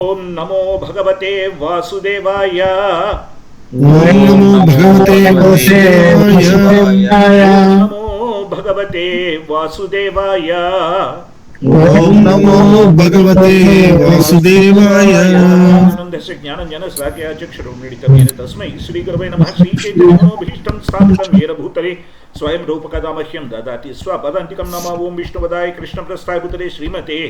ओम नमो भगवते वासुदेवाय। ओम नमो भगवते वासुदेवाय। नमो भगवते वासुदेवाय। ओम नमो भगवते वासुदेवाय। आनन्दस्य ज्ञानञ्जन श्लाघया चक्षुरुन्मीलितं येन तस्मै श्रीगुरवे नमः। श्रीचैतन्यमनोभीष्टं स्थापितं येन भूतले स्वयं रूपकदा मह्यं ददाति स्वपदान्तिकं नमः। ओं विष्णुपदाय कृष्णप्रस्थाय भूतले श्रीमते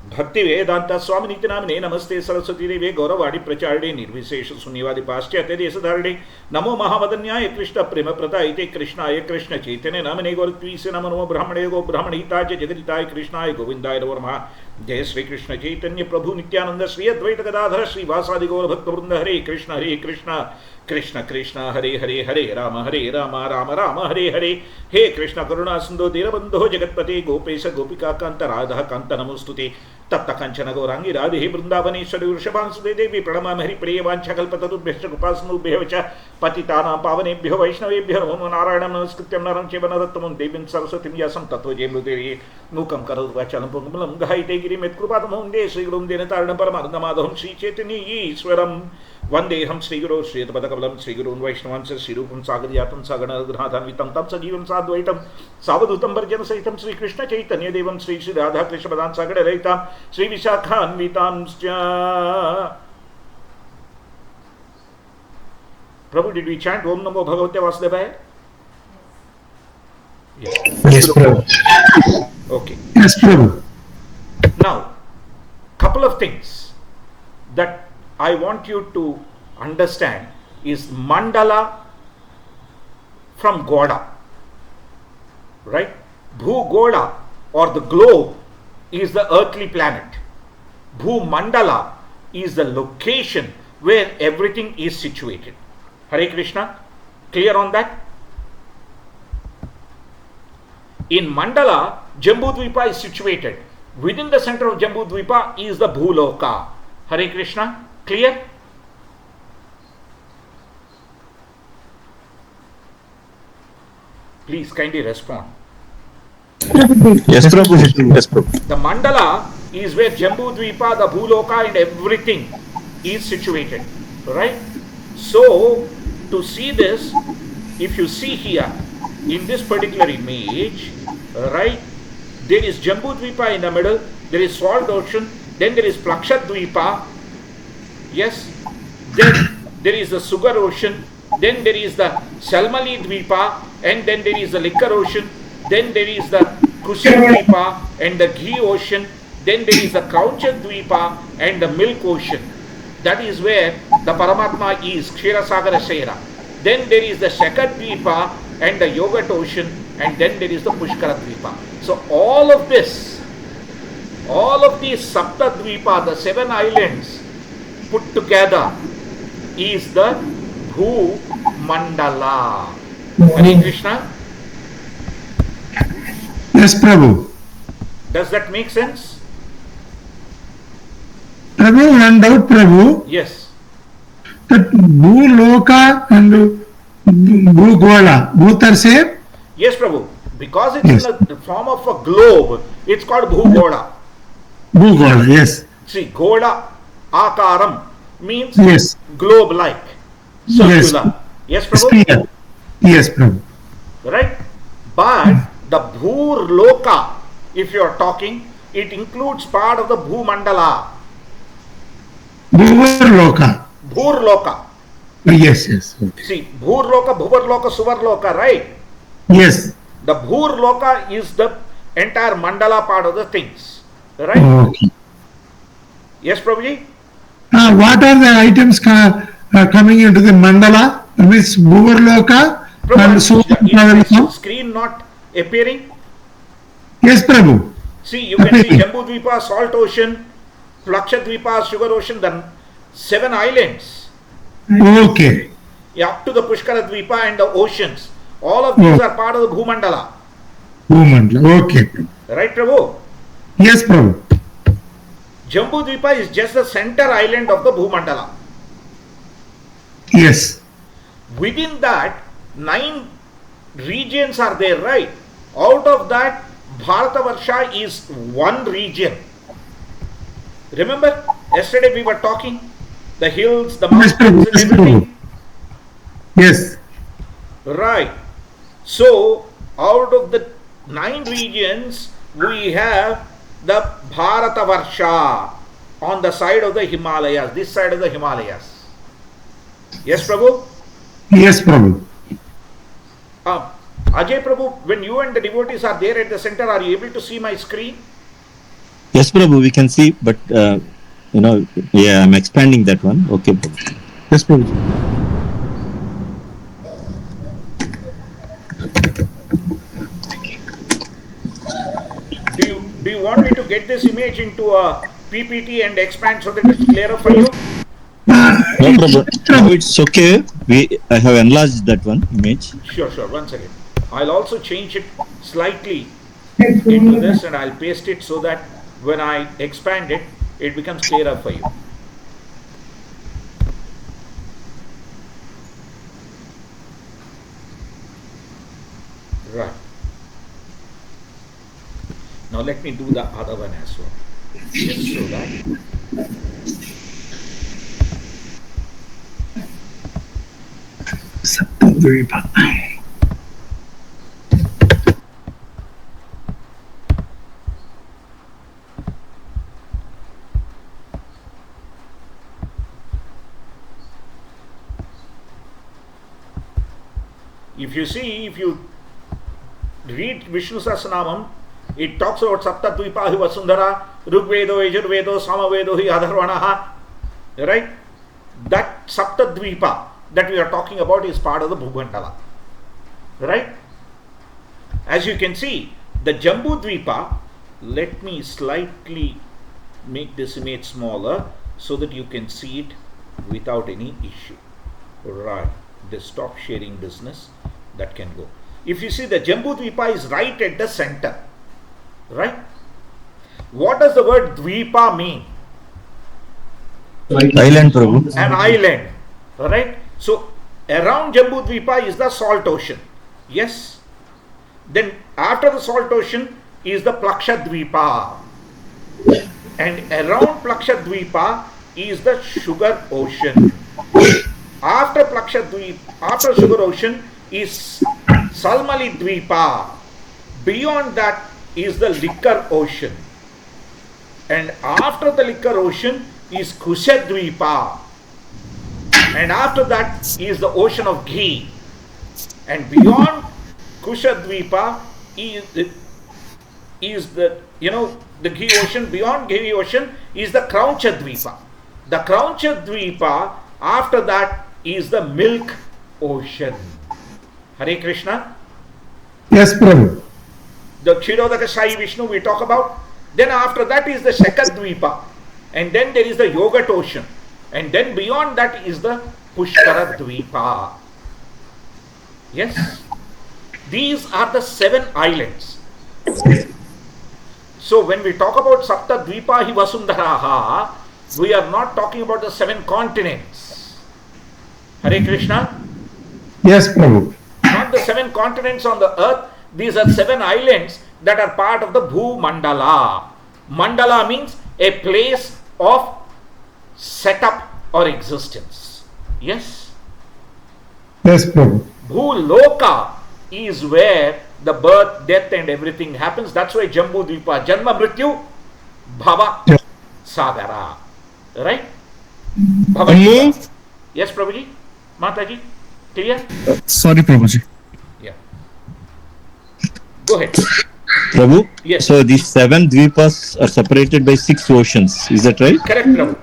भक्ति वेदांत स्वामी नीति नामिने नमस्ते सरस्वती देवे गौरवाणी प्रचारिणे निर्विशेष शून्यवादी पाश्चात्य देशधारिणे नमो महावदन्याय कृष्ण प्रेम प्रदायिते कृष्णाय कृष्ण चैतन्य नामिने गौरत्वीसे नमो नमो ब्राह्मणे गो ब्राह्मणहिताय जगदिताय कृष्णाय गोविंदाय नमो नमः। जय श्री कृष्ण चैतन्य प्रभु नित्यानंद श्री अद्वैत गदाधर श्रीवासादि गौर भक्त वृंद हरे कृष्ण कृष्ण कृष्ण हरे हरे हरे राम राम राम हरे हरे। हे कृष्ण करुणा सिंधु दीनबंधो जगत्पते गोपेश गोपिका कांत राधा कांत नमोस्तुते। तप्त कंचन गौरांगी राधे वृंदावनेश्वरी वृषभांसुते देवी प्रणमामि हरिप्रिये वाञ्छाकल्पतरुभ्यश्च कृपासिन्धुभ्यो च पतितानां पावनेभ्यो वैष्णवेभ्यो नमो नारायणं नमस्कृत्यं नरं चैव नरोत्तमं देवीं सरस्वतीं व्यासं ततो जयमुदीरये। मूकं करोति वाचालं पङ्गुं गहायते गिरिं यत्कृपातमहं वन्दे श्रीगुरुं दीनतारिणं परमानन्दमाधवं श्रीचैतन्य ईश्वरं वन्देऽहं श्रीगुरो श्रीयत्पदकमलं श्रीगुरून् वैष्णवांश्च श्रीरूपं सागरजातं सगणरघुनाथान्वितं तं सजीवं साद्वैतं सावधूतं वर्जनसहितं श्रीकृष्णचैतन्यदेवं Shri राधाकृष्णपदां सागररहितां श्रीविशाखान्वितांश्च। Prabhu, did we chant Om Namo Bhagavate Vasudevaya? Yes, Prabhu. Okay. Yes, Prabhu. Now, couple of things that I want you to understand is mandala from Goda, right? Bhu-Goda or the globe is the earthly planet. Bhu-Mandala is the location where everything is situated. Hare Krishna, clear on that? In Mandala, Jambu Dvipa is situated. Within the center of Jambu Dvipa is the Bhuloka. Hare Krishna, clear? Please kindly respond. Yes, Prabhu. Yes, Prabhu. The mandala is where Jambu Dvipa, the Bhuloka and everything is situated. Right? So, to see this, if you see here, in this particular image, right, there is Jambu Dvipa in the middle, there is Salt Ocean, then there is Plakshat Dvipa, yes, then there is the Sugar Ocean, then there is the Salmali Dvipa, and then there is the Liquor Ocean, then there is the Kushal Dvipa and the Ghee Ocean, then there is the Krauchat Dvipa and the Milk Ocean. That is where the Paramatma is, Kshirasagara Shera. Then there is the Shakar Dvipa and the Yogurt Ocean, and then there is the Pushkara Dvipa. So all of this, all of these Sapta Dvipa, the 7 islands put together is the Bhu Mandala. Hare Krishna. Yes, Prabhu. Does that make sense? Prabhu, one doubt, Prabhu. Yes. That Bhuloka and Bhu-Gola, both are same? Yes, Prabhu. Because it's in the form of a globe, it's called Bhu-Gola. Bhu-Gola, yes. See, Gola Akaram means Yes. globe-like, circular. Yes, Prabhu? Sphere. Yes, Prabhu. Right? But the Bhur-Loka, if you are talking, it includes part of the Bhu-Mandala. Bhuloka. Bhur-Loka. Yes, yes. Okay. See, Bhur-Loka, Bhuvar-Loka, Suvar-Loka, right? Yes. The Bhur-Loka is the entire Mandala part of the things. Right? Okay. Yes, Prabhuji? What are the items coming into the mandala? Which Bhuloka and Prabhu, is screen not appearing? Yes, Prabhu. See, you can see Jambu Dvipa, Salt Ocean, Plaksha Dvipa, Sugar Ocean, the 7 islands. Okay. Up to the Pushkara Dvipa and the oceans. All of these are part of the Bhumandala. Bhumandala. Okay. Right, Prabhu? Yes, Prabhu. Jambu Dvipa is just the center island of the Bhumandala. Yes. Within that, 9 regions are there, right? Out of that, Bharatavarsha is one region. Remember, Yesterday we were talking the hills, the Yes, Prabhu. mountains, and Yes, Prabhu. everything. Yes. Right. So, out of the 9 regions, we have the Bharatavarsha on the side of the Himalayas, this side of the Himalayas. Yes, Prabhu? Yes, Prabhu. Ajay Prabhu, when you and the devotees are there at the center, are you able to see my screen? Yes, Prabhu, we can see, but yeah, I'm expanding that one. Okay, Prabhu. Yes, Prabhu. Do you want me to get this image into a PPT and expand so that it's clearer for you? No, Prabhu. No, it's okay. I have enlarged that one image. Sure. One second. I'll also change it slightly into this and I'll paste it so that when I expand it, it becomes clearer for you. Right. Now let me do the other one as well. Just so that. Saptadvipa. If you read Vishnu Sahasranamam, it talks about Saptadvipa hi Vasundhara, Rugvedo, Yajurvedo, Samavedo hi Adharvanaha. Right? That Saptadvipa that we are talking about is part of the Bhumandala. Right? As you can see, the Jambu Dvipa, let me slightly make this image smaller so that you can see it without any issue. Right. The stop sharing business, that can go. If you see, the Jambu Dvipa is right at the center. Right? What does the word Dvipa mean? Island, Prabhu. An island. Right? So, around Jambu Dvipa is the salt ocean. Yes? Then, after the salt ocean is the Plaksha Dvipa. And around Plaksha Dvipa is the sugar ocean. After sugar ocean is Salmali Dvipa. Beyond that is the liquor ocean. And after the liquor ocean is Kusha Dvipa. And after that is the ocean of ghee. And beyond Kusha Dvipa is the ghee ocean. Beyond ghee ocean is the Krauncha Dvipa. The Krauncha Dvipa, after that is the milk ocean. Hare Krishna. Yes, Prabhu. The Kshirodaka Sai Vishnu we talk about. Then after that is the Shaka Dvipa. And then there is the Yogurt ocean. And then beyond that is the Pushkara Dvipa. Yes. These are the 7 islands. So when we talk about Sapta Dvipa hi Vasundharaha, we are not talking about the 7 continents. Hare Krishna. Yes, Prabhu. Not the 7 continents on the earth. These are 7 islands that are part of the Bhu Mandala. Mandala means a place of setup or existence. Yes? Yes, Prabhu. Bhu Loka is where the birth, death and everything happens. That's why Jambu Dvipa, Janma Mrityu, Bhava Yes. Sagara. Right? Bhava. Yes, Prabhuji? Mataji? Clear? Sorry, Prabhuji. Yeah. Go ahead. Prabhu? Yes. So these 7 Dvipas are separated by 6 oceans. Is that right? Correct, Prabhu.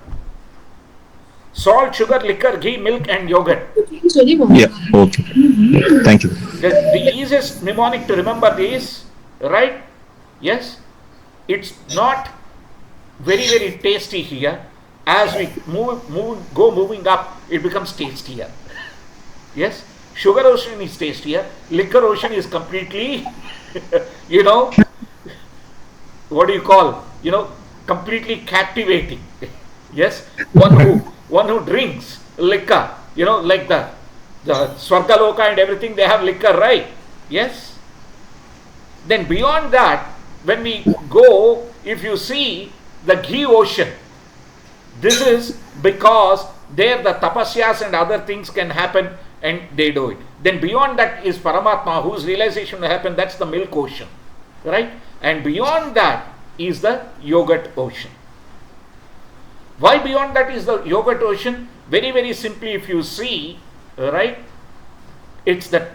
Salt, sugar, liquor, ghee, milk and yogurt. Yeah. Okay. Thank you. The easiest mnemonic to remember is, right? Yes. It's not very, very tasty here. As we moving up, it becomes tastier. Yes. Sugar ocean is tastier. Liquor ocean is completely, what do you call? Completely captivating. Yes. One who drinks liquor, like the Swargaloka and everything, they have liquor, right? Yes. Then beyond that, when we go, if you see the ghee ocean, This is because there the tapasyas and other things can happen and they do it. Then beyond that is Paramatma, whose realization will happen. That's the milk ocean, right? And beyond that is the yogurt ocean. Why beyond that is the yogurt ocean? Very, very simply, if you see, right, it's the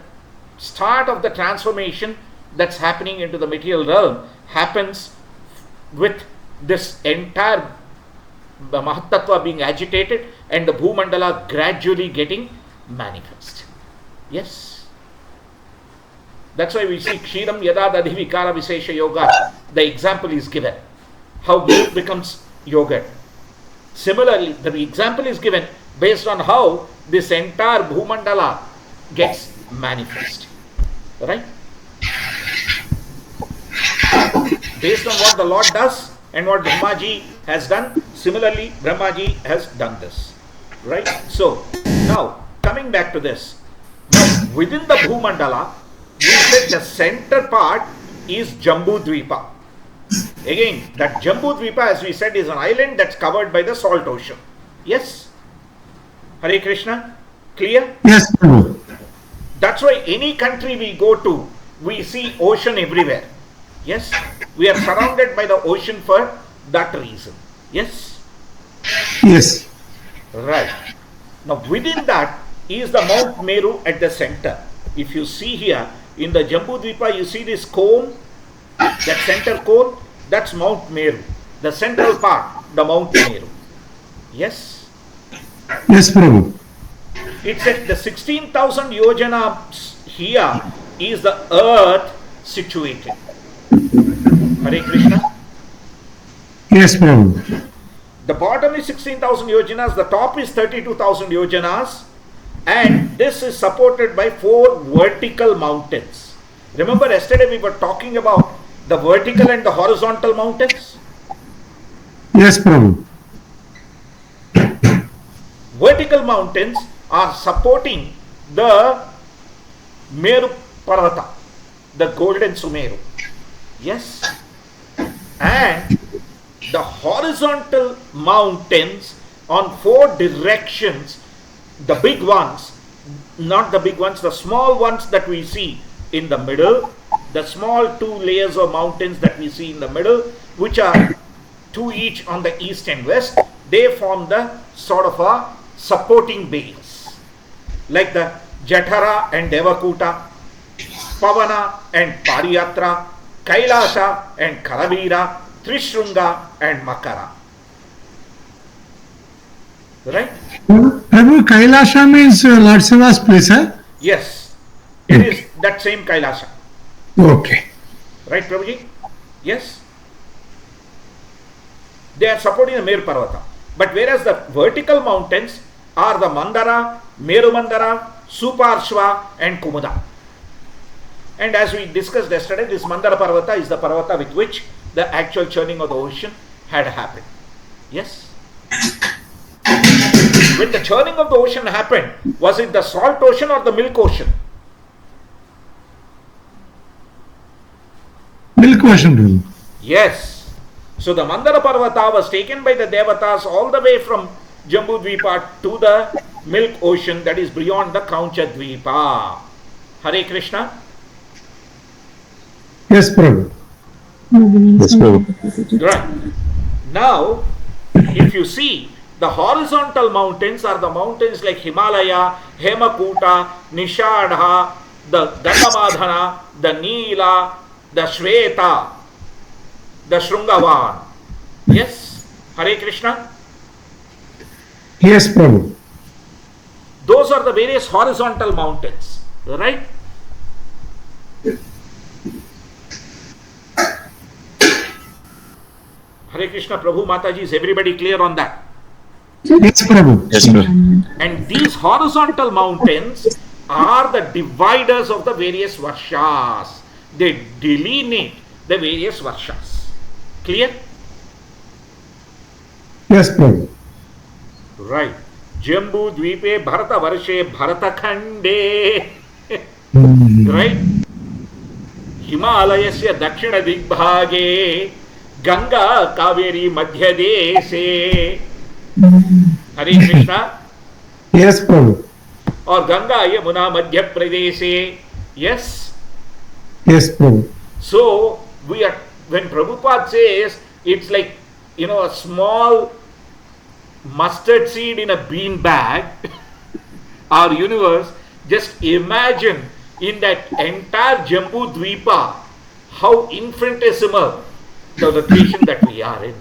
start of the transformation that's happening into the material realm happens with this entire Mahatattva being agitated and the Bhumandala gradually getting manifest. Yes. That's why we see Kshiram Yada Dadhi Vikara Visesha Yoga. The example is given. How milk becomes yogurt. Similarly, the example is given based on how this entire Bhumandala gets manifest. Right? Based on what the Lord does and what Brahmaji has done, similarly Brahmaji has done this. Right? So, now coming back to this. Now, within the Bhumandala, we said the center part is Jambu Dvipa. Again, that Jambu Dvipa, as we said, is an island that's covered by the salt ocean. Yes? Hare Krishna? Clear? Yes, Prabhu. That's why any country we go to, we see ocean everywhere. Yes? We are surrounded by the ocean for that reason. Yes? Yes. Right. Now within that is the Mount Meru at the center. If you see here, in the Jambu Dvipa, you see this cone, that center cone, that's Mount Meru. The central part, the Mount Meru. Yes? Yes, Prabhu. It's at the 16,000 yojana here is the earth situated. Hare Krishna? Yes, Prabhu. The bottom is 16,000 yojanas, the top is 32,000 yojanas, and this is supported by 4 vertical mountains. Remember yesterday we were talking about the vertical and the horizontal mountains? Yes, Prabhu. Vertical mountains are supporting the Meru Parvata, the golden Sumeru. Yes? And the horizontal mountains on 4 directions, the big ones, not the big ones, the small ones that we see in the middle, the small 2 layers of mountains that we see in the middle, which are 2 each on the east and west, they form the sort of a supporting base. Like the Jatara and Devakuta, Pavana and Pariyatra, Kailasa and Karavira, Trishrunga and Makara. Right? Prabhu, Kailasha means Lord Shiva's place, eh? Yes. It is that same Kailasa. Okay. Right, Prabhuji? Yes. They are supporting the Meru Parvata. But whereas the vertical mountains are the Mandara, Meru Mandara, Suparshva and Kumuda. And as we discussed yesterday, this Mandara Parvata is the Parvata with which the actual churning of the ocean had happened. Yes? When the churning of the ocean happened, was it the salt ocean or the milk ocean? Milk ocean, Prabhu. Yes. So the Mandara Parvata was taken by the Devatas all the way from Jambu Dvipa to the milk ocean that is beyond the Kauncha Dvipa. Hare Krishna. Yes, Prabhu. Yes, Prabhu. Right. Now, if you see, the horizontal mountains are the mountains like Himalaya, Hemakuta, Nishadha, the Gangamadhana, the Neela, the Shweta, the Shrungavan. Yes? Hare Krishna? Yes, Prabhu. Those are the various horizontal mountains. Right? Hare Krishna, Prabhu, Mataji, is everybody clear on that? Yes, Prabhu. Yes, Prabhu. And these horizontal mountains are the dividers of the various varshas. They delineate the various varshas. Clear? Yes, Prabhu. Right. Jambu Dvipe Bharata Varshe Bharata Khande. Right? Himalayasya Dakshina Digbhage Ganga Kaveri Madhyadese. Hare Krishna. Yes, Prabhu. Or Ganga Yamuna Madhya Pradesh. Yes. Yes, Prabhu. So when Prabhupada says it's like, a small mustard seed in a bean bag, our universe, just imagine in that entire Jambu Dvipa how infinitesimal the location that we are in.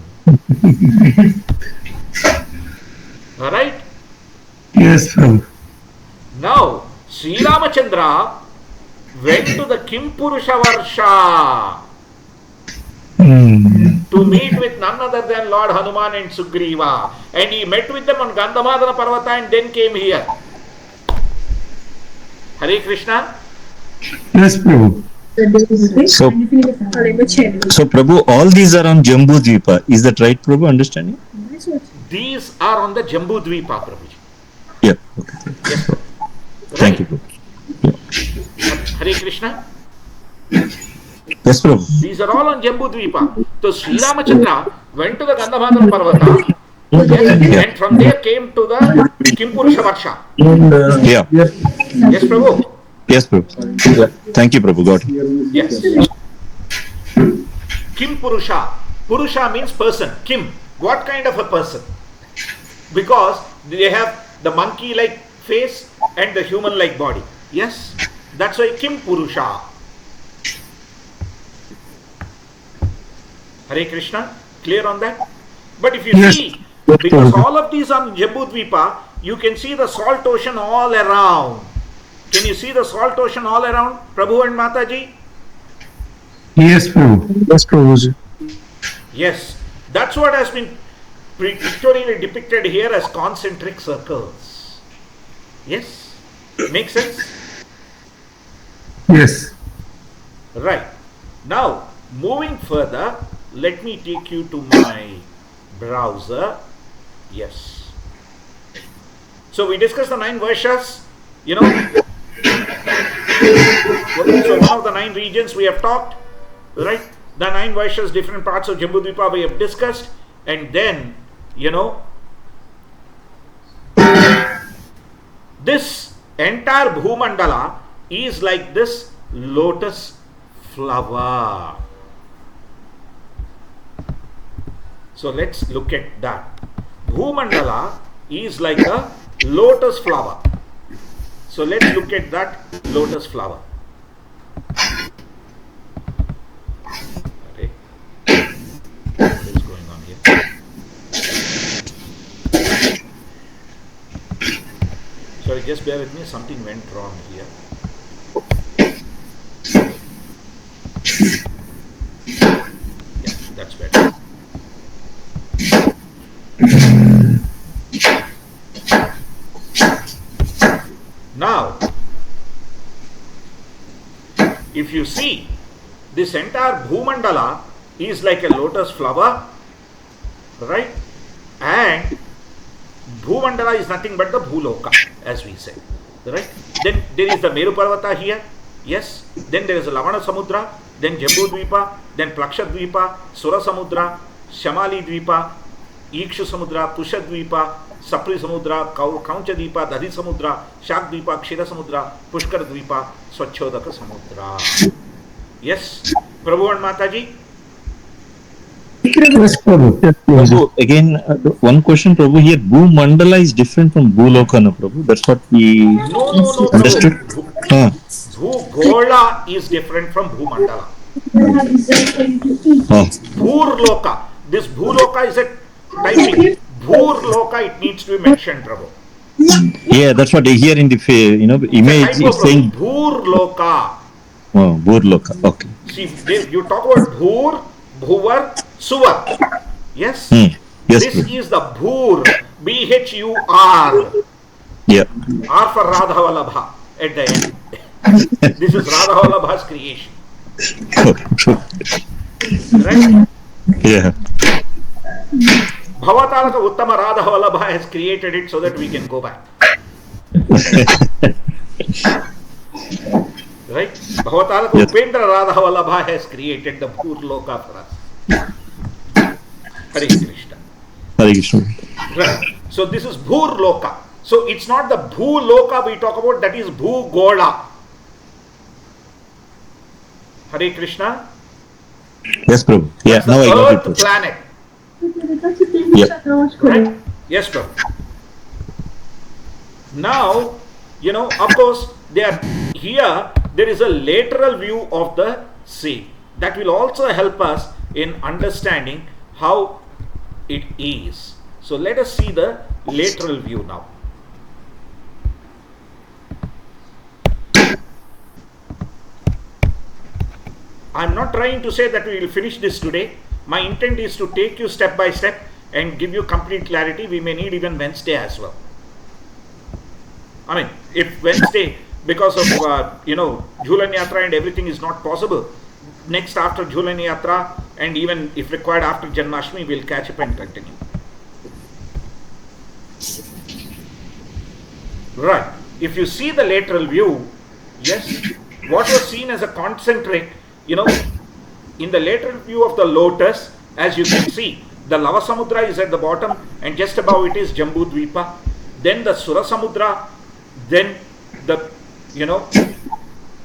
Alright? Yes, Prabhu. Now, Sri Ramachandra went to the Kimpurusha Varsha to meet with none other than Lord Hanuman and Sugriva. And he met with them on Gandhamadana Parvata and then came here. Hare Krishna. Yes, Prabhu. So Prabhu, all these are on Jambu Dvipa. Is that right, Prabhu? Understanding? These are on the Jambu Dvipa, Prabhuji. Yeah. Okay. Yes, Prabhu. Thank you, Prabhu. Hare Krishna. Yes, Prabhu. These are all on Jambu Dvipa. So Sri Ramachandra went to the Gandhamadana Parvata, and from there came to the Kimpurusha Varsha. Yeah. Yes, Prabhu. Yes, Prabhu. Yeah. Thank you, Prabhu. Got it. Yes. Kim Purusha. Purusha means person. Kim. What kind of a person? Because they have the monkey-like face and the human-like body. Yes? That's why Kim Purusha. Hare Krishna. Clear on that? But if you see, because all of these are Jambu Dvipa, you can see the salt ocean all around. Can you see the salt ocean all around, Prabhu and Mataji? Yes, Prabhu. Yes, Prabhu. Yes. That's what has been pictorially depicted here as concentric circles. Yes? Makes sense? Yes. Right. Now, moving further, let me take you to my browser. Yes. So we discussed the 9 Varshyas, So one of the 9 regions we have talked, right? The 9 Varshyas, different parts of Jambu Dvipa we have discussed, and then, this entire Bhumandala is like this lotus flower. So let's look at that. Bhumandala is like a lotus flower. So let's look at that lotus flower. Okay. What is going on here? Sorry, just bear with me. Something went wrong here. Yeah, that's better. Now, if you see, this entire Bhumandala is like a lotus flower, right? And Bhumandala is nothing but the Bhuloka, as we say, right? Then there is the Meru Parvata here, yes. Then there is a Lavana Samudra, then Jambu Dvipa, then Plaksha Dvipa, Sura Samudra, Shamali Dvipa, Ikshu Samudra, Pusha Dvipa, Sapri Samudra, Kauncha Dvipa, Dadi Samudra, Shak Dvipa, Kshira Samudra, Pushkar Dvipa, Swachhodaka Samudra. Yes, Prabhu and Mataji? Yes, Prabhu. Prabhu, again, one question, Prabhu. Here, Bhu Mandala is different from Bhu Lokana, Prabhu. That's what we No, understood. Bhugola is different from Bhumandala. Bhurloka. This Bhuloka is a typing. Bhurloka, it needs to be mentioned, Prabhu. Yeah, that's what here in the image is saying. Bhurloka. Oh, Bhurloka. Okay. See, you talk about Bhur, Bhuvar, Suvar. Yes? Yes, This Prabhu. is the Bhur, B-H-U-R. Yeah. R for Radha Vallabha at the end. This is Radha Vallabha's creation. Right? Yeah. Bhavatalaka Uttama Radha Vallabha has created it so that we can go back. Right? Bhavatalaka Yes. Upendra Radha Vallabha has created the Bhurloka for us. Hare Krishna. Hare Krishna. Right. So this is Bhur Loka. So it's not the Bhu Loka we talk about, that is Bhu Gola. Hare Krishna. Yes, Prabhu. Yeah, That's now I the got it. Earth Prabhu. planet. Yeah. Right? Yes, Prabhu. Now, of course, there is a lateral view of the same. That will also help us in understanding how it is. So let us see the lateral view now. I'm not trying to say that we will finish this today. My intent is to take you step by step and give you complete clarity. We may need even Wednesday as well. I mean, if Wednesday, because of Jhulan Yatra and everything is not possible, next after Jhulan Yatra and even if required after Janmashtami, we'll catch up and continue. Right. If you see the lateral view, yes, what was seen as a concentric, in the lateral view of the lotus, as you can see, the Lava Samudra is at the bottom and just above it is Jambu Dvipa. Then the Sura Samudra, then the,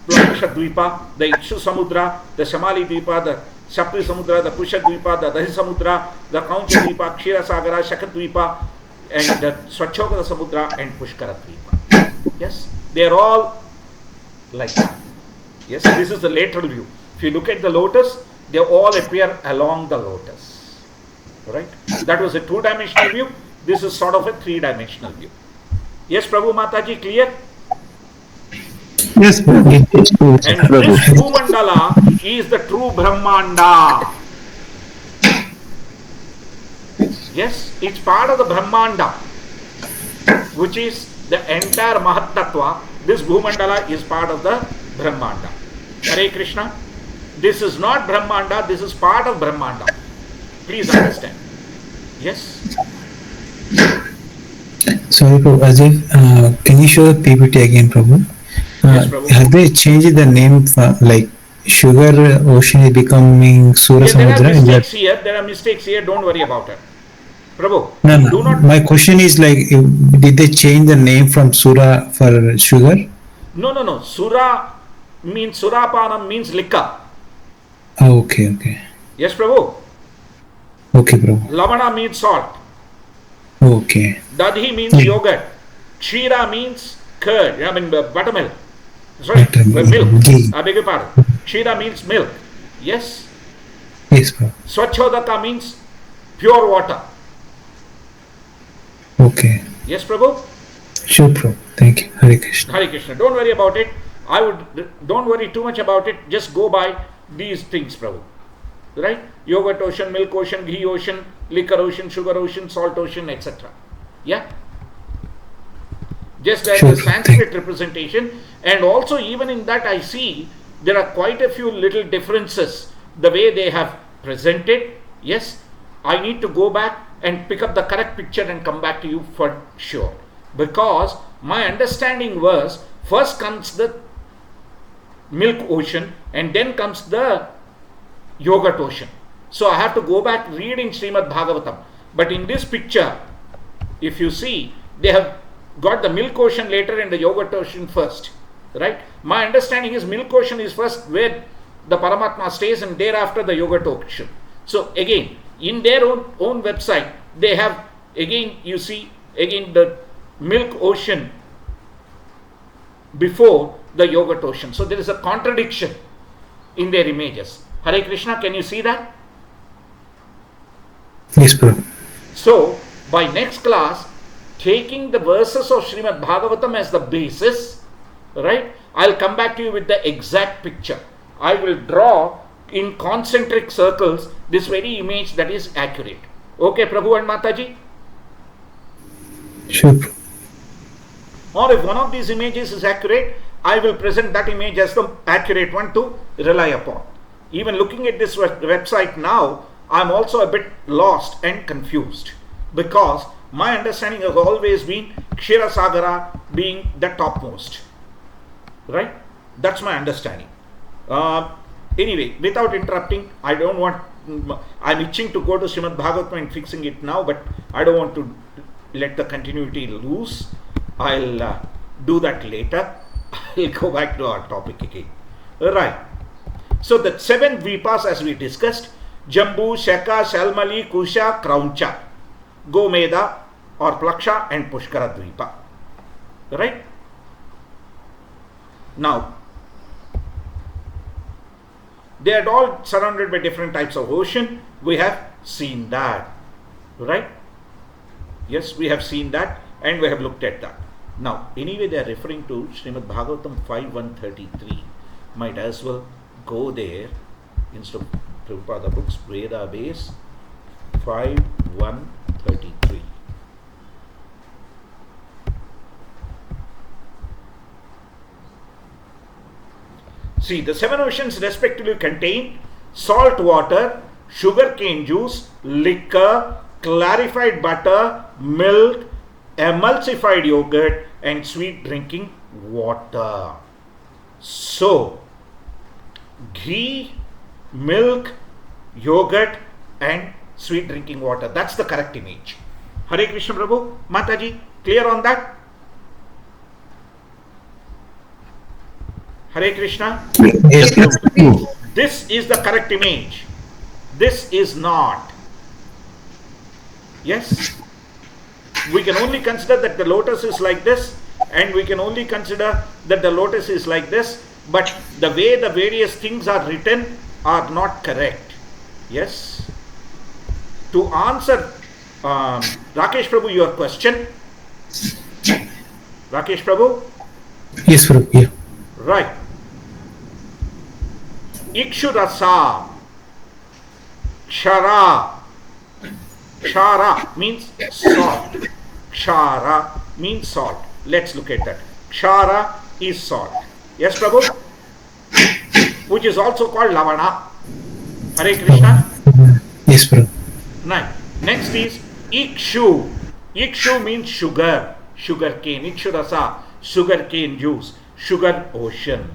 Plaksha Dvipa, the Ikshu Samudra, the Shamali Dvipa, the Shapri Samudra, the Pusha Dvipa, the Dahi Samudra, the Kauncha Dvipa, Kshira Sagara, Shakat Dvipa, and the Swachokada Samudra and Pushkara Dvipa. Yes, they are all like that. Yes, this is the lateral view. If you look at the lotus, they all appear along the lotus. Right? That was a two-dimensional view. This is sort of a three-dimensional view. Yes, Prabhu Mataji, clear? Yes, Prabhu. And this Bhumandala is the true Brahmanda. Yes, it's part of the Brahmanda, which is the entire Mahattattva. This Bhumandala is part of the Brahmanda. Hare Krishna. This is not Brahmanda, this is part of Brahmanda. Please understand. Yes. Sorry, Prabhu, can you show the PPT again, Prabhu? Yes, Prabhu. Have they changed the name, like Sugar Ocean is becoming Sura Samudra? There are mistakes here, don't worry about it. Prabhu, No. do not... My question is like, did they change the name from Sura for sugar? No. Sura means, Surapanam means liquor. Oh, okay. Yes, Prabhu. Okay, Prabhu. Lavana means salt. Okay. Dadhi means yogurt. Kshira means curd, buttermilk. Sorry, Buttermilk. milk. Ghee. I beg your pardon. Kshira means milk. Yes. Yes, Prabhu. Swachhodaka means pure water. Okay. Yes, Prabhu? Sure, Prabhu. Thank you. Hare Krishna. Hare Krishna. Don't worry about it. Don't worry too much about it. Just go by these things, Prabhu. Right? Yogurt ocean, milk ocean, ghee ocean, liquor ocean, sugar ocean, salt ocean, etc. Yeah? Just as the Sanskrit representation, and also even in that I see there are quite a few little differences the way they have presented. Yes, I need to go back and pick up the correct picture and come back to you for sure. Because my understanding was first comes the milk ocean and then comes the yogurt ocean. So I have to go back reading Srimad Bhagavatam. But in this picture, if you see, they have got the milk ocean later and the yogurt ocean first. Right? My understanding is milk ocean is first where the Paramatma stays and thereafter the yogurt ocean. So again, in their own website, they have, again, you see, again the milk ocean before the yogurt ocean. So there is a contradiction in their images. Hare Krishna, can you see that? Yes, Prabhu. So, by next class, taking the verses of Srimad Bhagavatam as the basis, right, I'll come back to you with the exact picture. I will draw in concentric circles this very image that is accurate. Okay, Prabhu and Mataji? Sure, Prabhu. Or if one of these images is accurate, I will present that image as the accurate one to rely upon. Even looking at this website now, I'm also a bit lost and confused because my understanding has always been Kshira Sagara being the topmost. Right? That's my understanding. Anyway, without interrupting, I'm itching to go to Srimad Bhagavatam and fixing it now, but I don't want to let the continuity loose. I'll do that later. I'll go back to our topic again. Right. So the 7 Dvipas as we discussed: Jambu, Shaka, Shalmali, Kusha, Krauncha, Gomeda or Plaksha and Pushkara Dvipa. Right? Now, they are all surrounded by different types of ocean. We have seen that. Right? Yes, we have seen that and we have looked at that. Now, anyway, they are referring to Srimad Bhagavatam 5.133. Might as well go there instead of Prabhupada books, Veda base 5.133. See, the 7 oceans respectively contain salt water, sugar cane juice, liquor, clarified butter, milk, emulsified yogurt and sweet drinking water. So, ghee, milk, yogurt and sweet drinking water. That's the correct image. Hare Krishna Prabhu, Mataji, clear on that? Hare Krishna. Yes, Prabhu. This is the correct image. This is not. Yes? We can only consider that the lotus is like this, and we can only consider that the lotus is like this, but the way the various things are written are not correct. Yes? To answer Rakesh Prabhu your question. Rakesh Prabhu? Yes, Prabhu. Yeah. Right. Ikshurasa, Kshara. Kshara means salt. Kshara means salt. Let's look at that. Kshara is salt. Yes, Prabhu? Which is also called Lavana. Hare Krishna. Yes, Prabhu. Right. Next is Ikshu. Ikshu means sugar. Sugar cane. Ikshurasa. Sugar cane juice. Sugar ocean.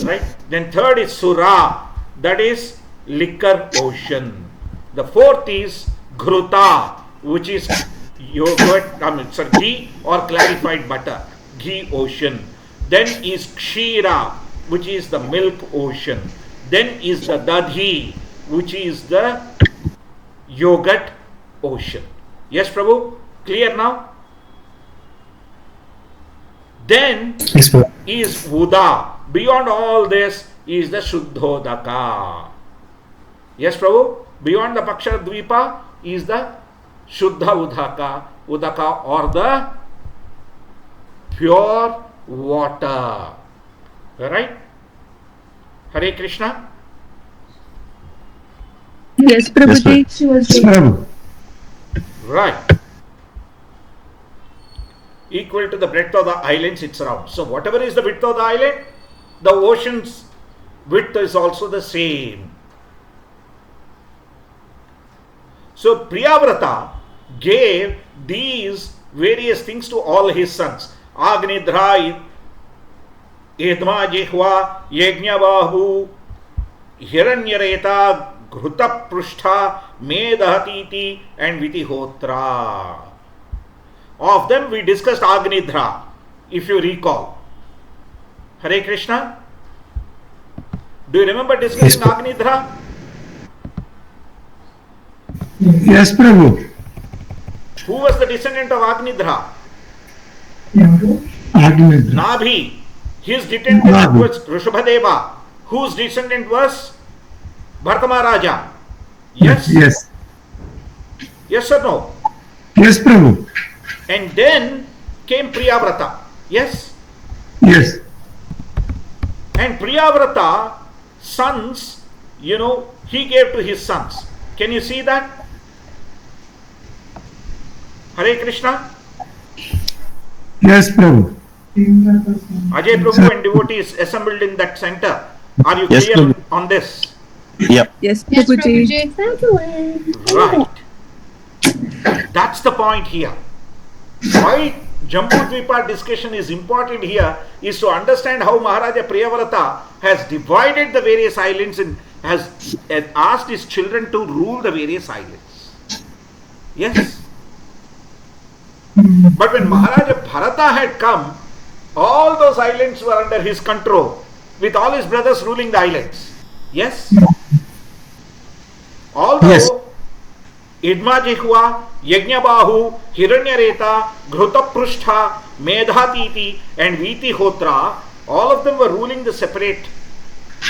Right. Then third is Sura. That is liquor ocean. The fourth is Ghruta, which is yogurt, ghee or clarified butter, ghee ocean. Then is Kshira, which is the milk ocean. Then is the Dadhi, which is the yogurt ocean. Yes, Prabhu? Clear now? Then Yes, Prabhu. is Vuda. Beyond all this is the Shuddhodaka. Yes, Prabhu? Beyond the Paksha Dvipa is the Shuddha Udaka or the pure water. Right? Hare Krishna. Yes, Prabhuji. Prabhu. Right. Equal to the breadth of the islands it's around. So whatever is the width of the island, the ocean's width is also the same. So Priyavrata gave these various things to all his sons. Agnidra, Edma Jehva, Yajnabahu, Hiranyareta, Ghruta Prushta, Medahatiti and Vitihotra. Of them we discussed Agnidra, if you recall. Hare Krishna. Do you remember discussing Yes. Agnidra? Yes, Prabhu. Who was the descendant of Agnidra? Agnidra. Nabhi. His descendant Nabhi. was Rishabhadeva, whose descendant was Bhartamaraja. Yes? Yes. Yes or no? Yes, Prabhu. And then came Priyavrata. Yes? Yes. And Priyavrata sons, he gave to his sons. Can you see that? Hare Krishna. Yes, Prabhu. Ajay Prabhu and devotees assembled in that center. Are you Yes, clear Prabhu. on this? Yep. Yes, Yes, Prabhuji. Prabhuji. Right. That's the point here. Why Jambu Dvipa discussion is important here is to understand how Maharaja Priyavrata has divided the various islands and has asked his children to rule the various islands. Yes. But when Maharaja Bharata had come, all those islands were under his control, with all his brothers ruling the islands. Yes? Although Yes. Idmajihwa, Yajnabahu, Hiranyareta, Ghrutaprushta, Medhatiti, and Vitihotra, all of them were ruling the separate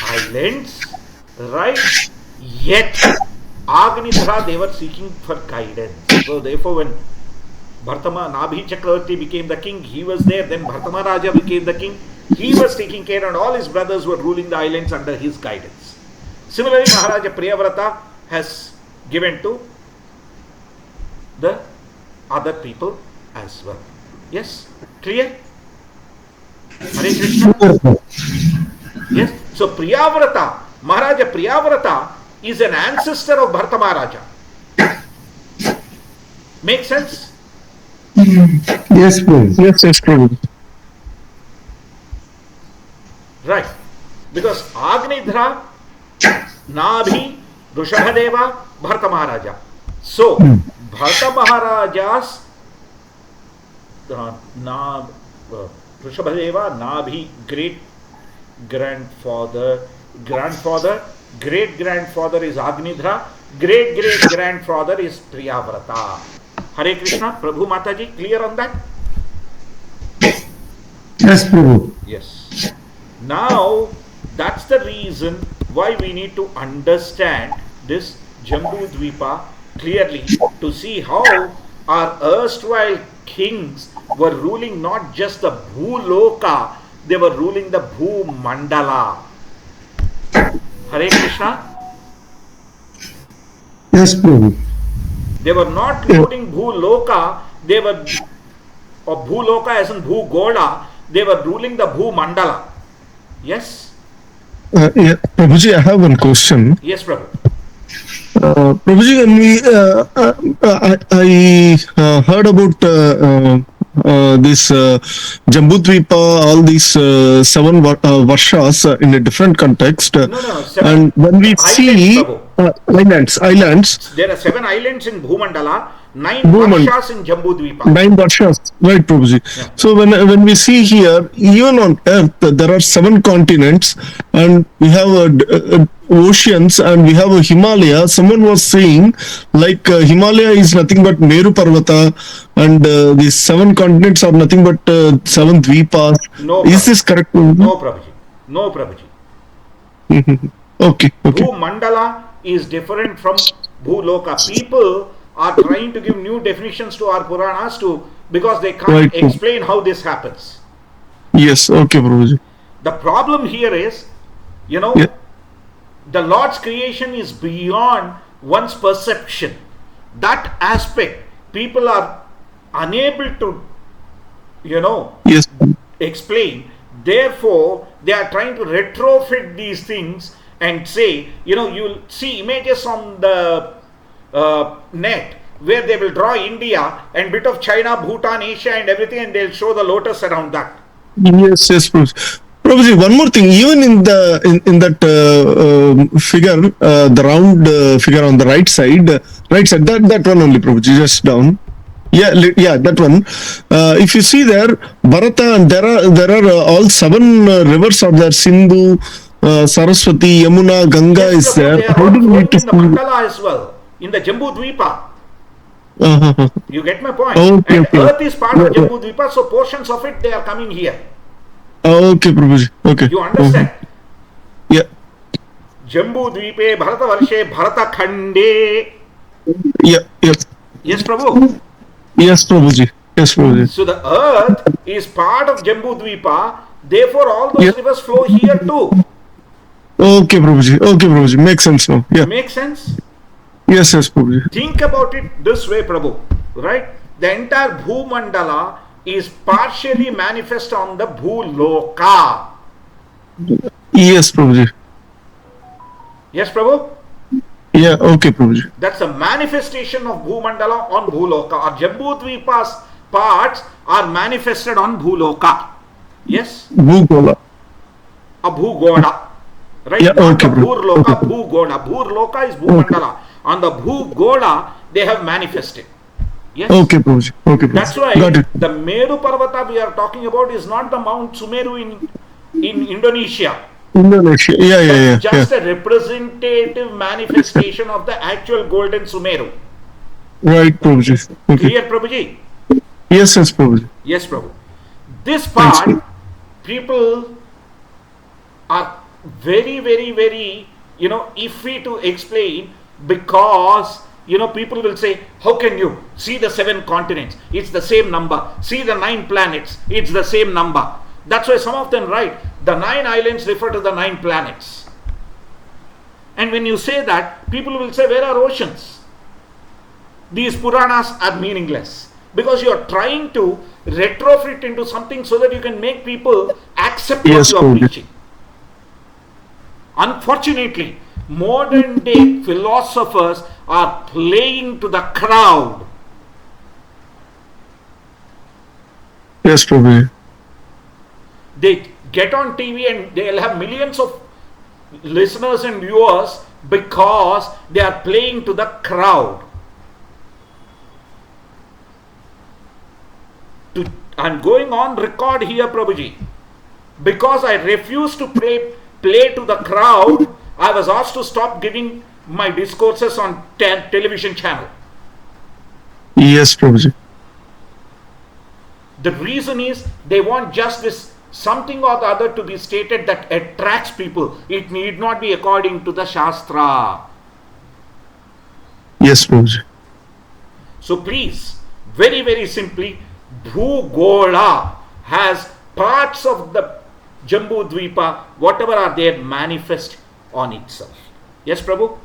islands, right? Yet, Agnidhra, they were seeking for guidance. So, therefore, when Bhartama Nabhi Chakravarti became the king, he was there. Then Bhartama Raja became the king. He was taking care, and all his brothers were ruling the islands under his guidance. Similarly, Maharaja Priyavrata has given to the other people as well. Yes? Clear? Hare Krishna? Yes? So Priyavrata, Maharaja Priyavrata is an ancestor of Bharata Maharaja. Make sense? Yes, Prabhu. Yes, Prabhu. Right. Because Agnidhra, Nabhi, Rishabhadeva, Bharata Maharaja. So, Bharata Maharaja's Rishabhadeva, Nabhi, great grandfather, great grandfather is Agnidhra, great grandfather is Priyavrata. Hare Krishna, Prabhu Mataji, clear on that? Yes, Prabhu. Yes. Now, that's the reason why we need to understand this Jambu Dvipa clearly to see how our erstwhile kings were ruling not just the Bhuloka, they were ruling the Bhumandala. Hare Krishna. Yes, Prabhu. They were not ruling Bhuloka, they were, or Bhuloka as in Bhugoda, they were ruling the Bhumandala. Yes? Yeah, Prabhuji, I have one question. Yes, Prabhu. Prabhuji, when we, I heard about this Jambu Dvipa, all these seven varshas in a different context. No. And when we see islands, There are 7 islands in Bhumandala, 9 Bhumandala. varshas in Jambu Dvipa. 9 varshas, right, Prabhuji? Yeah. So when we see here, even on Earth, there are 7 continents, and we have oceans, and we have a Himalaya. Someone was saying, like Himalaya is nothing but Meru Parvata, and these 7 continents are nothing but 7 Dvipas. No, Is this correct? No, Prabhuji. No, Prabhuji. Okay. Bhumandala is different from Bhuloka. People are trying to give new definitions to our Puranas because they can't Right. explain how this happens. Yes, okay, Prabhuji. The problem here is, Yeah. the Lord's creation is beyond one's perception. That aspect, people are unable to, Yes. explain. Therefore, they are trying to retrofit these things and say, you'll see images on the net where they will draw India and bit of China, Bhutan, Asia and everything, and they'll show the lotus around that. Yes, Prabhuji. Prabhuji, one more thing. Even in that figure, the round figure on the right side, that one only, Prabhuji, just down. Yeah, that one. If you see there, Bharata, and there are all 7 rivers are there. Sindhu, Saraswati, Yamuna, Ganga Yes, is Prabhu, there. they are How all do we flowing need to in the mandala as well, in the Jambu Dvipa. You get my point? Okay, And okay. Earth is part of Yeah, Jambu Dvipa, so portions of it, they are coming here. Okay, Prabhuji. Okay. You understand? Yeah. Jambu Dvipe, Bharata Varshe, Bharata Khande. Yeah. Yes, Prabhu. Yes, Prabhuji. So the earth is part of Jambu Dvipa, therefore all those rivers flow here too. Okay, Prabhuji. Makes sense now. Yeah. Make sense? Yes, Prabhuji. Think about it this way, Prabhu. Right? The entire Bhumandala is partially manifest on the Bhuloka. Yes, Prabhuji. Yes, Prabhu? Yeah, okay, Prabhuji. That's a manifestation of Bhumandala on Bhuloka. Or Jambu Dvipa's parts are manifested on Bhuloka. Yes? Bhugola. A Bhugoda. Right? Yeah, Not okay, the bro. Bhurloka, Okay. Bhugoda. Bhurloka is Bhumandala. On the Bhugoda, they have manifested. Yes. Okay, Prabhuji. Okay, Prabhuji. That's why Got it. the Meru Parvata we are talking about is not the Mount Sumeru in Indonesia. Indonesia. Yeah. Just a representative manifestation of the actual golden Sumeru. Right, Prabhuji. Okay. Clear, Prabhuji? Yes, Prabhuji. Yes, Prabhu. This Thanks, part, people are very, very, very, iffy to explain, because, people will say, how can you see the 7 continents? It's the same number. See the 9 planets. It's the same number. That's why some of them write, the 9 islands refer to the 9 planets. And when you say that, people will say, where are oceans? These Puranas are meaningless, because you are trying to retrofit into something so that you can make people accept what you are preaching. Unfortunately, modern day philosophers are playing to the crowd. Yes, Prabhuji. They get on TV and they'll have millions of listeners and viewers because they are playing to the crowd. I'm going on record here, Prabhuji. Because I refuse to play to the crowd, I was asked to stop giving my discourses on television channel. Yes, Prabhuji. The reason is they want just this something or the other to be stated that attracts people. It need not be according to the Shastra. Yes, Prabhuji. So please, very, very simply, Bhugola has parts of the Jambu Dvipa, whatever are there, manifest on itself. Yes, Prabhu?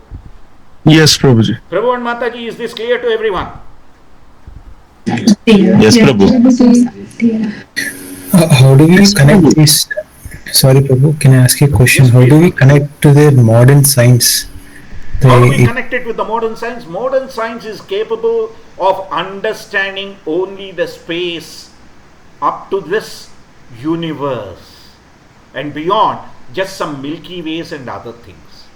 Yes, Prabhuji. Prabhu and Mataji, is this clear to everyone? Yes, Prabhu. How do we connect this? Sorry, Prabhu, can I ask you a question? Yes, how do please. we connect to the modern science? How do we connect it with the modern science? Modern science is capable of understanding only the space up to this universe and beyond, just some Milky Ways and other things.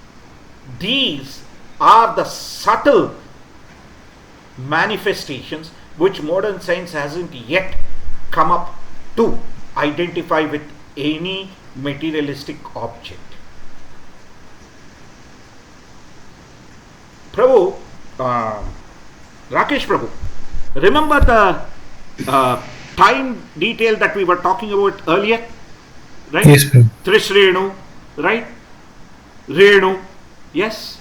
These are the subtle manifestations which modern science hasn't yet come up to identify with any materialistic object. Prabhu, Rakesh Prabhu, remember the time detail that we were talking about earlier? Right? Yes, Prabhu. Trishrenu, right? Renu, yes?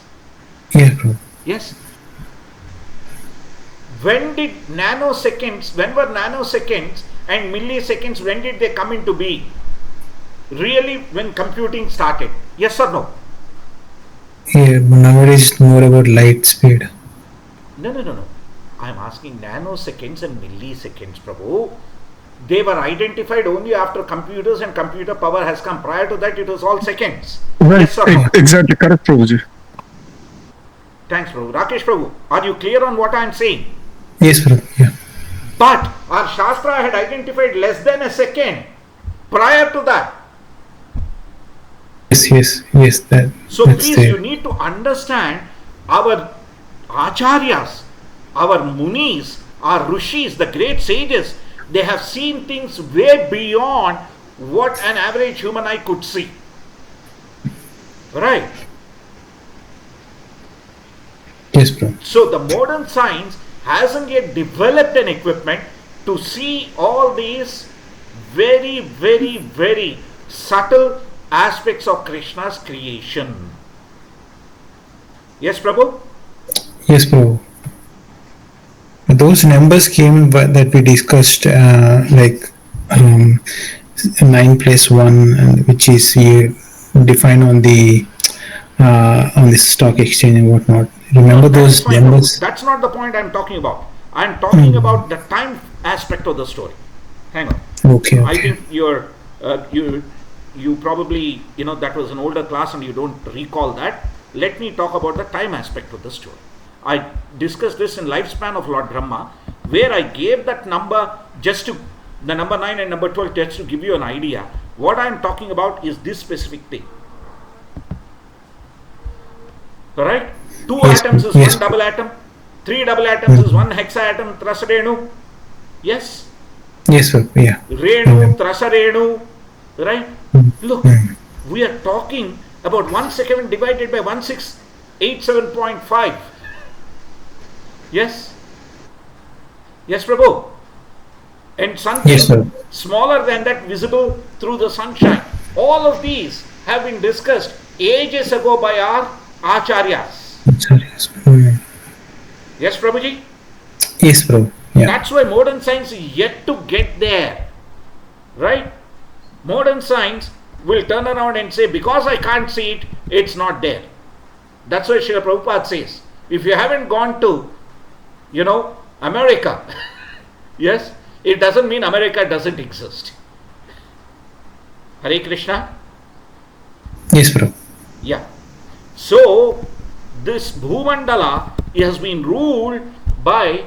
Yes, Prabhu. Yes. When were nanoseconds and milliseconds, when did they come into being? Really, when computing started? Yes or no? Yeah, but nowadays it's more about light speed. No. I am asking nanoseconds and milliseconds, Prabhu. They were identified only after computers and computer power has come. Prior to that, it was all seconds. Right. Yes or no? Exactly. Correct, Prabhuji. Thanks, Prabhu. Rakesh Prabhu, are you clear on what I am saying? Yes, Prabhu. Yeah. But our Shastra had identified less than a second prior to that. Yes. So That's please, there. you need to understand our acharyas, our munis, our rishis, the great sages. They have seen things way beyond what an average human eye could see. Right? Yes, Prabhu. So the modern science hasn't yet developed an equipment to see all these very, very, very subtle aspects of Krishna's creation. Yes, Prabhu? Yes, Prabhu. Those numbers came that we discussed, 9 plus 1, which is defined on the stock exchange and whatnot. Remember those Fine, numbers? Prabhu. That's not the point I'm talking about. I'm talking about the time aspect of the story. Hang on. Okay. I think you probably, that was an older class and you don't recall that. Let me talk about the time aspect of the story. I discussed this in Lifespan of Lord Brahma, where I gave that number the number 9 and number 12, just to give you an idea. What I am talking about is this specific thing. Alright? 2 Yes, atoms is yes. 1 double atom. 3 double atoms is 1 hexaatom Trasarenu. Yes? Yes, Prabhu. Yeah. Renu, Trasarenu. Right? Look, we are talking about 1 second divided by 1687.5. Yes? Yes, Prabhu? And something Yes, sir. smaller than that visible through the sunshine. All of these have been discussed ages ago by our acharyas. Sorry. Yes, Prabhuji? Yes, Prabhu. Yeah. That's why modern science is yet to get there. Right? Modern science will turn around and say, because I can't see it, it's not there. That's why Srila Prabhupada says, if you haven't gone to, America, yes, it doesn't mean America doesn't exist. Hare Krishna? Yes, Prabhu. Yeah. So, this Bhumandala has been ruled by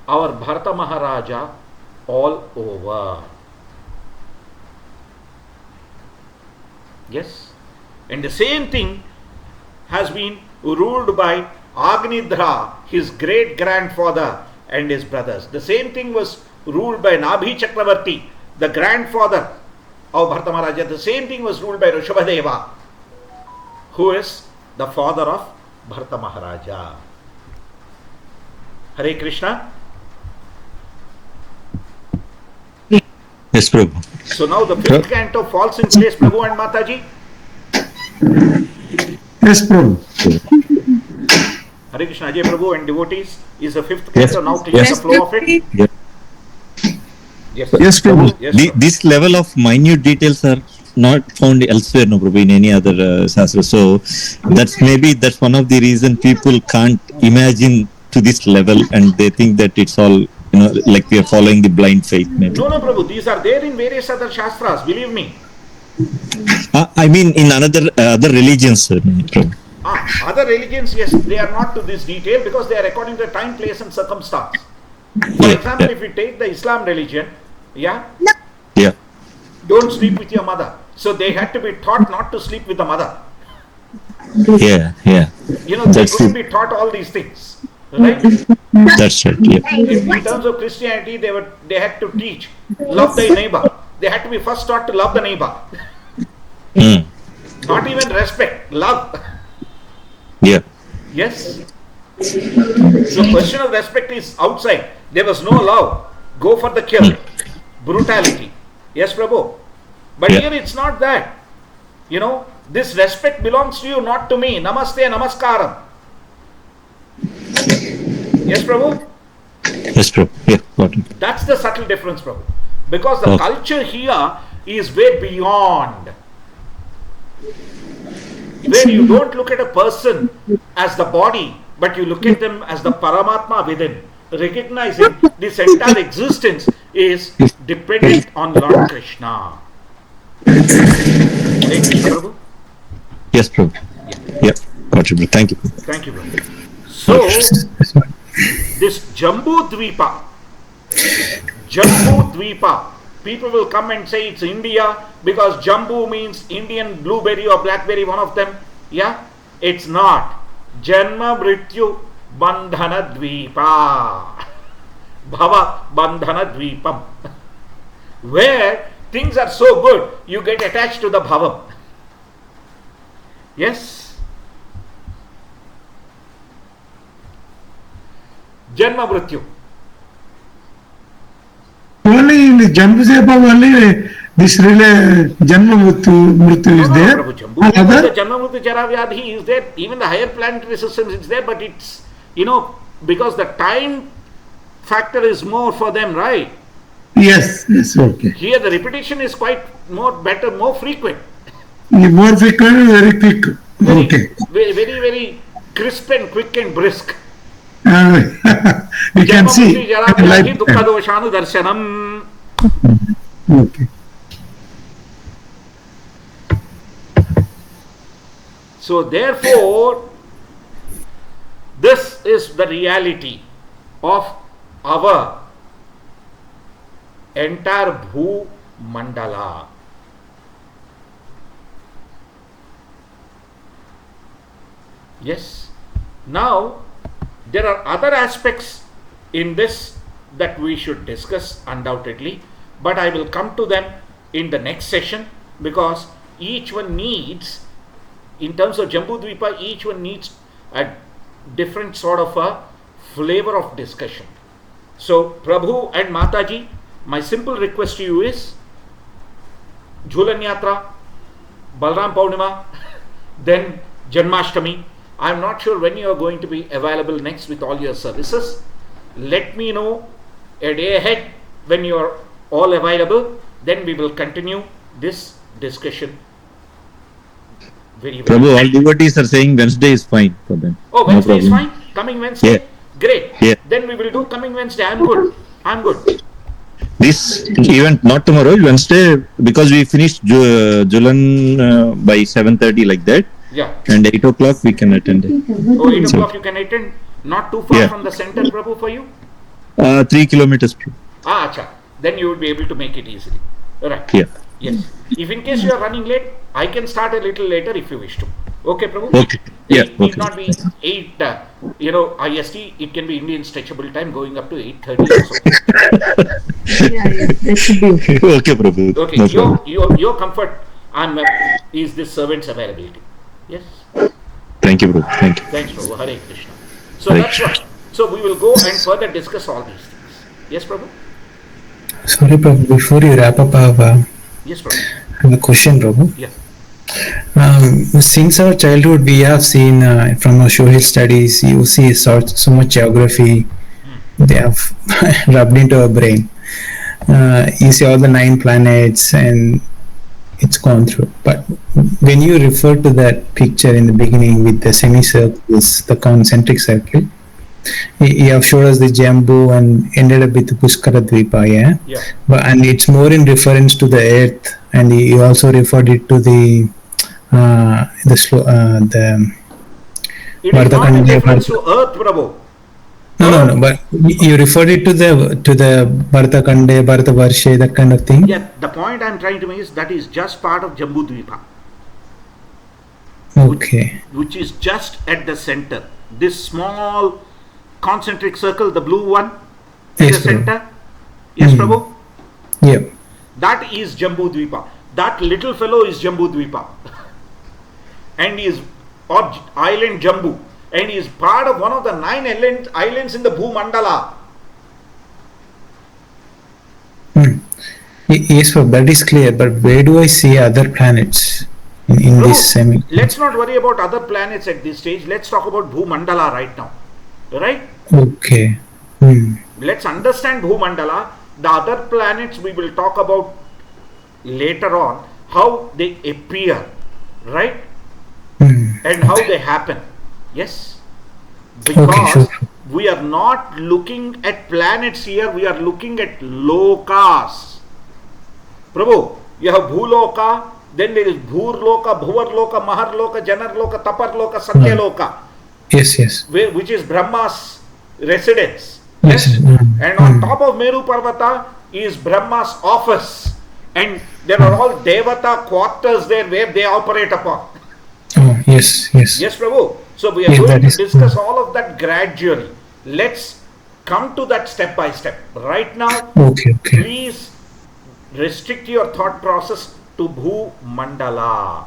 our Bharata Maharaja all over. Yes? And the same thing has been ruled by Agnidra, his great grandfather and his brothers. The same thing was ruled by Nabhi Chakravarti, the grandfather of Bharata Maharaja. The same thing was ruled by Rishabhadeva, who is the father of Bharata Maharaja. Hare Krishna. Yes, Prabhu. So now the fifth canto falls in place, Prabhu and Mataji. Yes, Prabhu. Hare Krishna, Ajay Prabhu and devotees, is the fifth Yes. canto now clear the flow of it? Yes. Yes, Yes, Prabhu. Yes, sir. This level of minute details are not found elsewhere, no, Prabhu, in any other shastra. So that's one of the reason people can't imagine to this level, and they think that it's all like we are following the blind faith. Maybe. No, Prabhu, these are there in various other shastras, believe me. I mean, in other religions, sir, Prabhu. Other religions, yes, they are not to this detail because they are according to time, place and circumstance. For example, if you take the Islam religion, Yeah. don't sleep with your mother. So they had to be taught not to sleep with the mother. Yeah. They That's couldn't true. be taught all these things. Right? That's right. Yeah. In terms of Christianity, they had to teach, love thy neighbor. They had to be first taught to love the neighbor. Not even respect, love. Yeah. Yes. So question of respect is outside. There was no love. Go for the kill. Brutality. Yes, Prabhu. But Yeah. here it's not that. This respect belongs to you, not to me. Namaste, namaskaram. Yes, Prabhu? Yes, Prabhu. Yeah. Got it. That's the subtle difference, Prabhu. Because the culture here is way beyond. Where you don't look at a person as the body, but you look at them as the Paramatma within. Recognizing this entire existence is dependent on Lord Krishna. Hare Krishna, Prabhu. Yes, Prabhu. Yeah. Got it, Prabhu. Thank you. Thank you, Prabhu. So, this Jambu Dvipa, people will come and say it's India because Jambu means Indian blueberry or blackberry, one of them. Yeah, it's not. Janma Mrityu Bandhana Dvipa. Bhava Bandhana Dvipam. Where things are so good, you get attached to the bhavam. Yes. Janma Mrityu. Only in the Jambusepa only this Janma Mrityu is there. Prabhu, Jambu, And the other, Janma Mrityu Jara Vyadhi is there. Even the higher planetary systems is there, but it's, because the time factor is more for them, right? yes, okay. Here the repetition is quite more frequent. More frequent, very quick. Okay. Very, very, very crisp and quick and brisk. You can Janma see. Mrityu Jara Vyadhi Dukkha Doshanu Darshanam. Okay. So therefore, this is the reality of our entire Bhu Mandala. Yes. Now, There are other aspects in this that we should discuss undoubtedly, but I will come to them in the next session, because each one needs, in terms of Jambu Dvipa, each one needs a different sort of a flavor of discussion. So Prabhu and Mataji, my simple request to you is Jhulan Yatra, Balram Paurnima, then Janmashtami. I am not sure when you are going to be available next with all your services. Let me know a day ahead when you are all available. Then we will continue this discussion. Very well. Prabhu, all devotees are saying Wednesday is fine for them. Oh, Wednesday No is problem. fine? Coming Wednesday? Yeah. Great. Yeah. Then we will do coming Wednesday. I'm good. I'm good. This event, not tomorrow, Wednesday, because we finished Julan by 7:30 like that, Yeah. and 8 o'clock we can attend it. Oh, 8 o'clock you can attend. Not too far Yeah. from the center, Prabhu, for you? 3 kilometers. Ah, acha. Then you would be able to make it easily. Right. Yeah. Yes. If in case you are running late, I can start a little later if you wish to. Okay, Prabhu? Okay. Yeah. It need Okay. not be 8, IST. It can be Indian stretchable time going up to 8:30 or so. Yeah, that should be okay. Okay, Prabhu. Okay, No problem. your comfort is this servant's availability. Yes. Thank you, Prabhu. Thank you. Thanks, Prabhu. Hare Krishna. So Hare that's what. So we will go and further discuss all these things. Yes, Prabhu? Sorry, Prabhu, before you wrap up, Yes, Prabhu. I have a question, Prabhu. Yeah. Since our childhood, we have seen from our social studies, you see so much geography, they have rubbed into our brain. You see all the 9 planets and it's gone through. But when you refer to that picture in the beginning with the semicircles, the concentric circle, you have showed us the Jambu and ended up with the Pushkara Dvipa, yeah? Yeah. And it's more in reference to the earth, and you also referred it to the It is not in Bharatakanda- reference to earth, Prabhu. No, but you referred it to the Bharatakande, Bharatavarshe, that kind of thing. Yeah, the point I'm trying to make is that is just part of Jambu Dvipa, Okay. which is just at the center. This small concentric circle, the blue one, in Yes, the Prabhu. center. Yes, Prabhu? Yeah. That is Jambu Dvipa. That little fellow is Jambu Dvipa. And he is island Jambu. And he is part of one of the 9 islands in the Bhumandala. Yes, Prabhu, that is clear. But where do I see other planets in this semi? Let's not worry about other planets at this stage. Let's talk about Bhumandala right now. Right? Okay. Let's understand Bhumandala. The other planets we will talk about later on, how they appear, right? And how they happen. Yes? Because Okay, sure. we are not looking at planets here, we are looking at lokas. Prabhu, you have Bhuloka, then there is Bhurloka, Bhuvarloka, Maharloka, Janarloka, Taparloka, Satyaloka, Yes. which is Brahma's residence. Yes. And on top of Meru Parvata is Brahma's office. And there are all Devata quarters there where they operate upon. Oh, yes. Yes, Prabhu. So we are Yes, going that to is- discuss all of that gradually. Let's come to that step by step. Right now, Okay. please restrict your thought process to Bhu Mandala.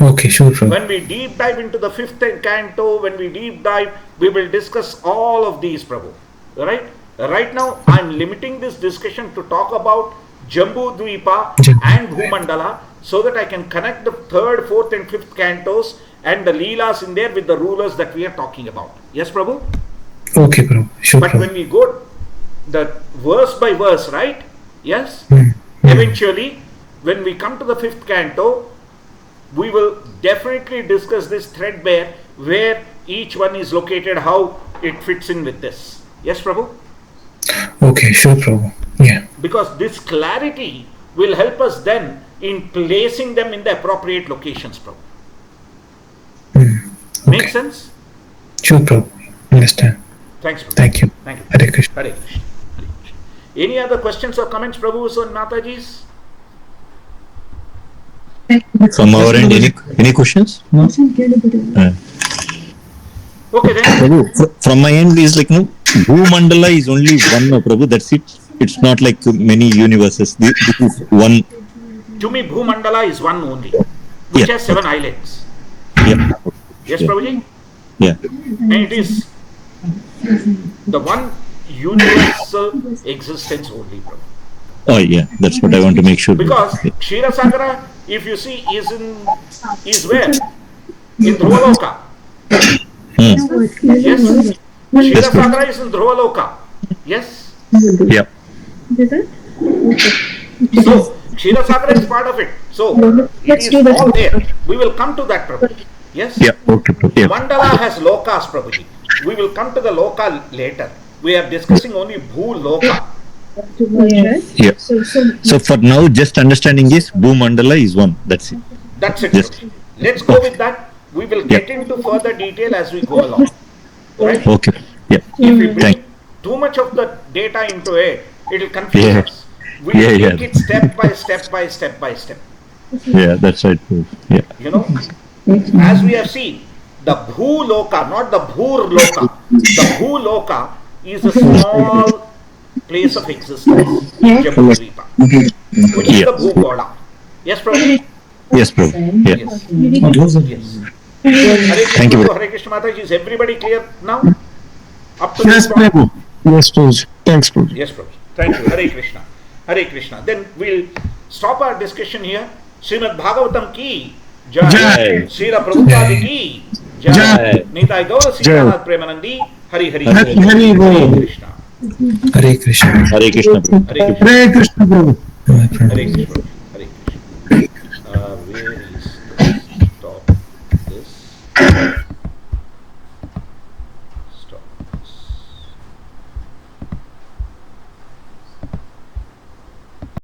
Okay, sure, Prabhu. When we deep dive into the 5th canto, when we deep dive, we will discuss all of these, Prabhu. Right? Right now, I am limiting this discussion to talk about Jambu Dvipa and Bhumandala, so that I can connect the 3rd, 4th and 5th cantos and the Leelas in there with the rulers that we are talking about. Yes, Prabhu? Okay, Prabhu. Sure, But Prabhu. when we go the verse by verse, right? Yes? Eventually, when we come to the 5th canto, we will definitely discuss this threadbare where each one is located, how it fits in with this. Yes, Prabhu? Okay, sure, Prabhu. Yeah. Because this clarity will help us then in placing them in the appropriate locations, Prabhu. Make sense? Sure, Prabhu. Understand. Thanks, Prabhu. Thank you. Thank you. Hare Krishna. Hare Krishna. Hare Krishna. Any other questions or comments, Prabhu and Mataji's? From our end, any questions? No? Okay then. Prabhu, from my end is like, no, Bhumandala is only one, no, Prabhu, that's it. It's not like many universes. This is one. To me, Bhumandala is one only, which Yeah. has 7 islands. Yeah. Yes, Yeah. Prabhuji? Yeah. And it is the one universal existence only, Prabhu. Oh, yeah. That's what I want to make sure. Because Ksheerasagara, if you see, is where? In Dhruvaloka. Hmm. Yes. Ksheerasagara is in Dhruvaloka. Yes. Yeah. So Ksheerasagara is part of it. So it is all there. We will come to that, Prabhuji. Yes. Yeah. Okay, Prabhu. Yeah. Mandala has lokas, Prabhuji. We will come to the loka later. We are discussing only Bhu Loka. Yeah. So for now, just understanding is Bhumandala is one. That's it. That's it. Yes. Prabhuji. Let's go with that. We will get into further detail as we go along. Right? Okay. Yeah. If we bring Thank. too much of the data into it, it will confuse Yeah. us. We will Yeah, take yeah. it step by step by step by step. Yeah, that's right, Prabhu. Yeah. You know, as we have seen, the Bhu Loka, not the Bhur Loka. The Bhu Loka is a small place of existence, Jambu Dvipa, which is Yeah. the Bhu Goda. Yes, Prabhu? Yes, Prabhu. Yeah. Yes. Yes. Hare Thank you, Krishna, Prabhu. Hare Krishna Mataji. Is everybody clear now? Up to Yes, this point? Prabhu. Yes, Prabhuji. Thanks, Prabhuji. Yes, Prabhu. Thank you. Hare Krishna. Hare Krishna. Then we'll stop our discussion here. Srimad Bhagavatam ki jai. Jai. Srila Prabhupada ki jai. Jai. Nitai Gaura Sitanath Premanandi. Hari Hari. Hari Hari Bol. Hare Krishna. Hare Krishna. Hare Krishna, Prabhu. Hare Krishna. Hare Krishna, Prabhu. Hare Krishna. Hare Krishna. Where is the stop this?